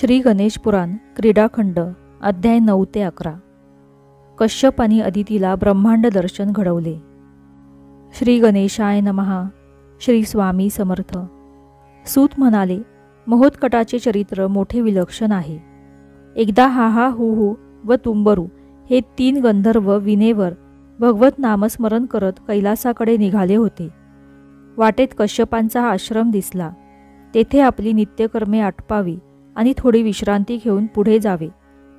श्री गणेश पुराण क्रीडाखंड अध्याय 9 ते 11। कश्यप आणि अदितीला ब्रह्मांड दर्शन घडवले। श्री गणेशाय नमः। श्री स्वामी समर्थ। सूत म्हणाले, महोत्कटाचे चरित्र मोठे विलक्षण आहे। एकदा हा हू व तुंबरू हे 3 गंधर्व विनेवर भगवत नामस्मरण करत कैलासाकडे निघाले होते। वाटेत कश्यपांचा आश्रम दिसला। तेथे आपली नित्यकर्मे आटपावी आणि थोडी विश्रांती घेऊन पुढे जावे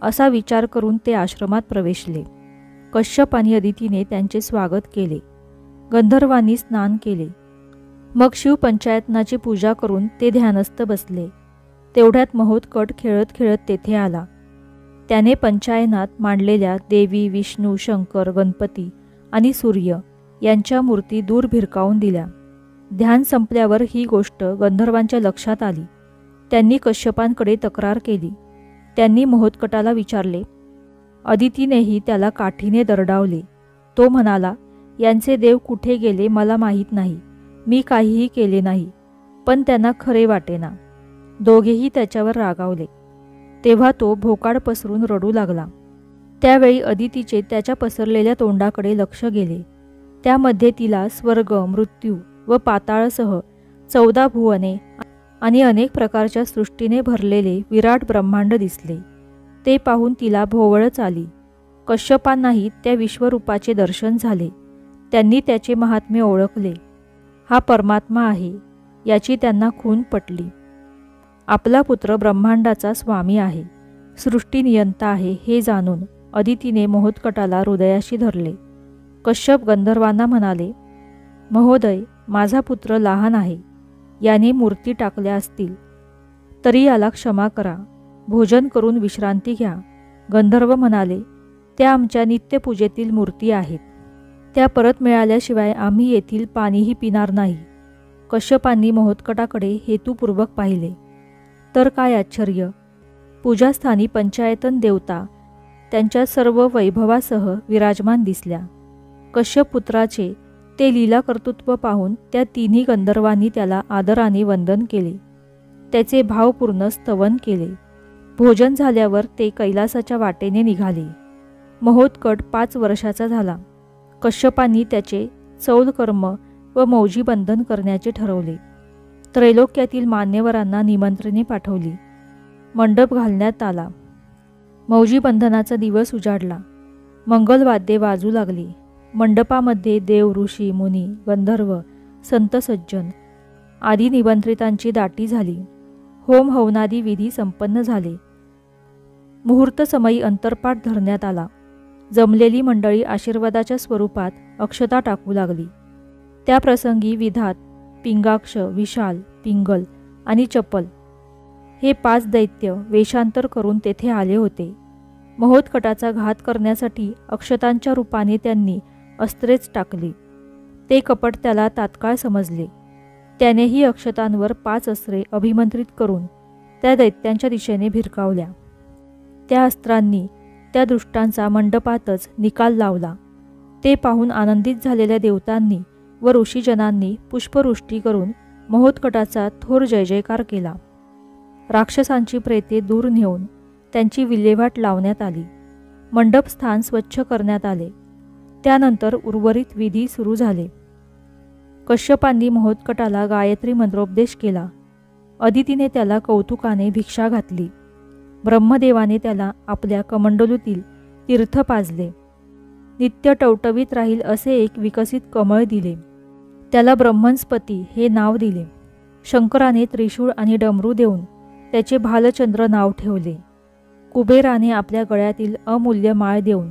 असा विचार करून ते आश्रमात प्रवेशले। कश्यप आणि अदितीने त्यांचे स्वागत केले। गंधर्वांनी स्नान केले। मग शिवपंचायतनाची पूजा करून ते ध्यानस्थ बसले। तेवढ्यात महोत्कट खेळत खेळत तेथे आला। त्याने पंचायनात मांडलेल्या देवी, विष्णू, शंकर, गणपती आणि सूर्य यांच्या मूर्ती दूर भिरकावून दिल्या। ध्यान संपल्यावर ही गोष्ट गंधर्वांच्या लक्षात आली। त्यांनी कश्यपांकडे तक्रार केली। त्यांनी महोत्कटाला विचारले। अदितीनेही त्याला काठीने दरडावले। तो म्हणाला, यांचे देव कुठे गेले मला माहीत नाही, मी काहीही केले नाही, पण त्यांना खरे वाटेना। दोघेही त्याच्यावर रागावले। तेव्हा तो भोकाड पसरून रडू लागला। त्यावेळी अदितीचे त्याच्या पसरलेल्या तोंडाकडे लक्ष गेले। त्यामध्ये तिला स्वर्ग, मृत्यू व पाताळसह 14 भुवने आणि अनेक प्रकारच्या सृष्टीने भरलेले विराट ब्रह्मांड दिसले। ते पाहून तिला भोवळच आली। कश्यपांनाही त्या विश्वरूपाचे दर्शन झाले। त्यांनी त्याचे महात्म्य ओळखले। हा परमात्मा आहे याची त्यांना खूण पटली। आपला पुत्र ब्रह्मांडाचा स्वामी आहे, सृष्टी नियंता आहे हे जाणून अदितीने महोत्कटाला हृदयाशी धरले। कश्यप गंधर्वांना म्हणाले, महोदय, माझा पुत्र लहान आहे, याने मूर्ती टाकल्या असतील, तरी याला क्षमा करा, भोजन करून विश्रांती घ्या। गंधर्व म्हणाले, त्या आमच्या नित्यपूजेतील मूर्ती आहेत, त्या परत मिळाल्याशिवाय आम्ही येथील पाणीही पिणार नाही। कश्यपांनी महोत्कटाकडे हेतुपूर्वक पाहिले तर काय आश्चर्य! पूजास्थानी पंचायतन देवता त्यांच्या सर्व वैभवासह विराजमान दिसल्या। कश्यप पुत्राचे ते लीला कर्तृत्व पाहून त्या 3ही गंधर्वांनी त्याला आदराने वंदन केले। त्याचे भावपूर्ण स्तवन केले। भोजन झाल्यावर ते कैलासाच्या वाटेने निघाले। महोत्कट 5 वर्षाचा झाला। कश्यपांनी त्याचे चौलकर्म व मौजी बंधन करण्याचे ठरवले। त्रैलोक्यातील मान्यवरांना निमंत्रणे पाठवली। मंडप घालण्यात आला। मौजी बंधनाचा दिवस उजाडला। मंगलवाद्ये वाजू लागली। मंडपामध्ये देव, ऋषी, मुनी, गंधर्व, संत, सज्जन आदी निमंत्रितांची दाटी झाली। होम हवनादी विधी संपन्न झाले। मुहूर्त समयी अंतरपाठ धरण्यात आला। जमलेली मंडळी आशीर्वादाच्या स्वरूपात अक्षता टाकू लागली। त्या प्रसंगी विधात, पिंगाक्ष, विशाल, पिंगल आणि चपल हे 5 दैत्य वेषांतर करून तेथे आले होते। महोत्कटाचा घात करण्यासाठी अक्षतांच्या रूपाने त्यांनी अस्त्रेच टाकली। ते कपट त्याला तात्काळ समजले। त्यानेही अक्षतांवर 5 अस्त्रे अभिमंत्रित करून त्या दैत्यांच्या दिशेने भिरकावल्या। त्या अस्त्रांनी त्या दुष्टांचा मंडपातच निकाल लावला। ते पाहून आनंदित झालेल्या देवतांनी व ऋषीजनांनी पुष्पवृष्टी करून महोत्कटाचा थोर जय जयकार केला। राक्षसांची प्रेते दूर नेऊन त्यांची विल्हेवाट लावण्यात आली। मंडपस्थान स्वच्छ करण्यात आले। त्यानंतर उर्वरित विधी सुरू झाले। कश्यपांनी महोत्कटाला गायत्री मंत्रोपदेश केला। अदितीने त्याला कौतुकाने भिक्षा घातली। ब्रह्मदेवाने त्याला आपल्या कमंडलूतील तीर्थ पाजले। नित्य टवटवीत राहील असे एक विकसित कमळ दिले। त्याला ब्रह्मस्पती हे नाव दिले। शंकराने त्रिशूळ आणि डमरू देऊन त्याचे भालचंद्र नाव ठेवले। कुबेराने आपल्या गळ्यातील अमूल्य माळ देऊन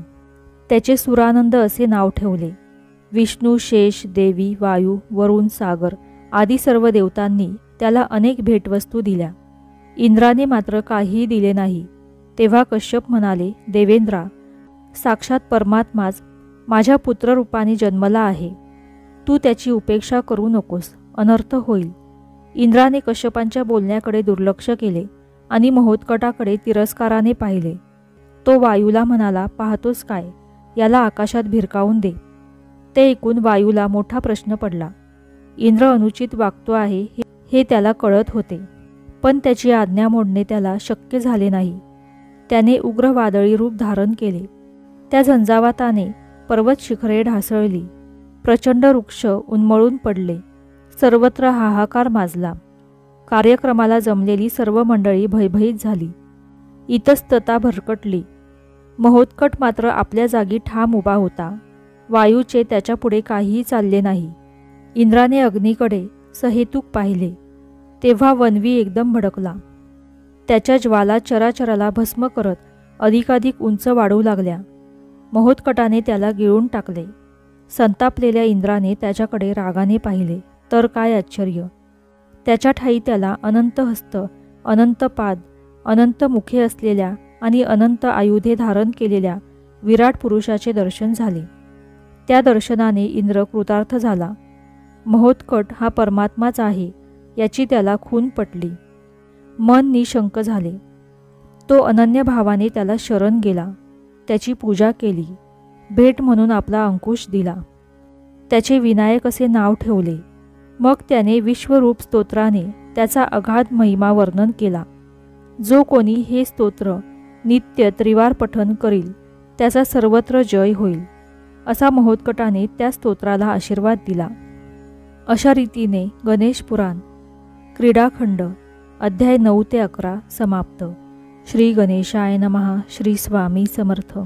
त्याचे सुरानंद असे नाव ठेवले। विष्णू, शेष, देवी, वायू, वरुण, सागर आदी सर्व देवतांनी त्याला अनेक भेटवस्तू दिल्या। इंद्राने मात्र काहीही दिले नाही। तेव्हा कश्यप म्हणाले, देवेंद्रा, साक्षात परमात्माच माझ्या पुत्ररूपाने जन्मला आहे। तू त्याची उपेक्षा करू नकोस, अनर्थ होईल। इंद्राने कश्यपांच्या बोलण्याकडे दुर्लक्ष केले आणि महोत्कटाकडे तिरस्काराने पाहिले। तो वायूला म्हणाला, पाहतोस काय, याला आकाशात भिरकावून दे। ते ऐकून वायूला मोठा प्रश्न पडला। इंद्र अनुचित वागतो आहे हे त्याला कळत होते। पण त्याची आज्ञा मोडणे त्याला शक्य झाले नाही. त्याने उग्र वादळी रूप धारण केले. त्या झंझावाताने पर्वत शिखरे ढासळली. प्रचंड वृक्ष उन्मळून पडले. सर्वत्र हाहाकार माजला. कार्यक्रमाला जमलेली सर्व मंडळी भयभीत झाली. इतस्तता भरकटली. महोत्कट मात्र आपल्या जागी ठाम उभा होता. वायूचे त्याच्यापुढे काहीही चालले नाही. इंद्राने अग्नीकडे सहेतूक पाहिले तेव्हा वन्वी एकदम भडकला. त्याच्या ज्वाला चराचराला भस्म करत अधिकाधिक उंच वाढू लागल्या. महोत्कटाने त्याला गिळून टाकले. संतापलेल्या इंद्राने त्याच्याकडे रागाने पाहिले तर काय आश्चर्य! त्याच्या ठायी त्याला अनंत हस्त, अनंत पाद, अनंत मुखे असलेल्या आणि अनंत आयुधे धारण केलेल्या विराट पुरुषाचे दर्शन झाले. त्या दर्शनाने इंद्र कृतार्थ झाला. महोत्कट हा परमात्माच आहे याची त्याला खूण पटली. मन निशंक झाले. तो अनन्य भावाने त्याला शरण गेला. त्याची पूजा केली. भेट म्हणून आपला अंकुश दिला. त्याचे विनायक असे नाव ठेवले. मग त्याने विश्वरूप स्तोत्राने त्याचा अगाध महिमा वर्णन केला. जो कोणी हे स्तोत्र नित्य त्रिवार पठन करील त्याचा सर्वत्र जय होईल, असा महोत्कटाने त्या स्तोत्राला आशीर्वाद दिला. अशा रीतीने गणेश पुराण क्रीडाखंड अध्याय 9 ते 11 समाप्त. श्री गणेशाय नमः. श्री स्वामी समर्थ.